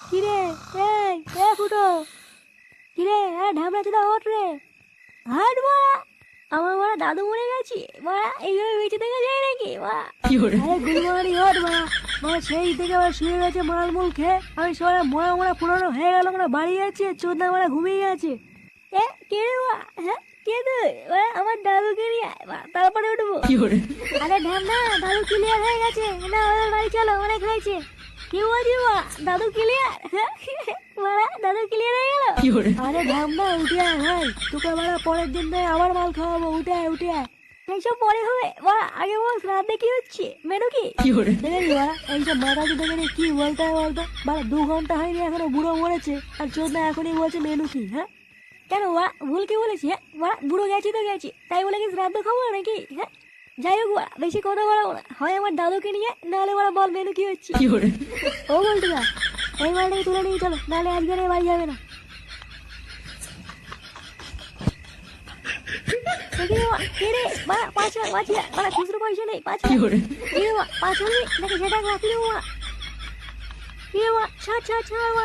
কিরে এই ফুটো কিরে ঢামড়া চোদা ওঠ রে। হাট মারা আমার মারা দাদু মরে গেছি মারা এইভাবে বেঁচে থেকে যায় নাকি মারা। আরে গুলমারি ওঠ মারা মারা সেই থেকে আবার শুয়ে গেছে মালমুল খেয়ে আমি সবাই মরা মরা পুরনো হয়ে গেল মারা বাড়ি যাচ্ছে চোদনা মারা ঘুমিয়ে গেছে। কে রে মা হ্যাঁ কে তুই আমার দাদুকে নিয়ে আয় তারপরে উঠবো। আরে ঢামনা দাদু ক্লিয়ার হয়ে গেছে না ওদের বাড়ি চলো অনেক হয়েছে। কি বলছি মা দাদু ক্লিয়ার মারা দাদু ক্লিয়ার হয়ে গেল। আরে ঢামনা উঠে আয় ভাই তোকে মারা পরের দিন আবার মাল খাওয়াবো উঠে আয় উঠে আয়। এইসব পরে হবে মা আগে বল রাতে কি হচ্ছে মেনু কি দেখেনি মা এইসব মাথা কি দেখে কি বলতে হয় বলতো বাড়া 2 ঘন্টা হয়নি এখনো বুড়ো মরেছে আর চোদ্দা এখনই বলছে মেনু কি। হ্যাঁ কেন মা ভুল কি বলেছি হ্যাঁ মা বুড়ো গেছি তো গেছি তাই বলে কি শ্রাদ্ধ খাবো নাকি। হ্যাঁ যাই হোক বেশি কথা বলাবো না হয় আমার দাদুকে নিয়ে নাহলে ওরা বল মেনু কি হচ্ছে। ও বলতে না এই মালটাকে তুলে নিয়ে চলো নাহলে আজকে বাড়ি যাবে না। খুচরো পয়সা নেই 5 সেটা ছাড়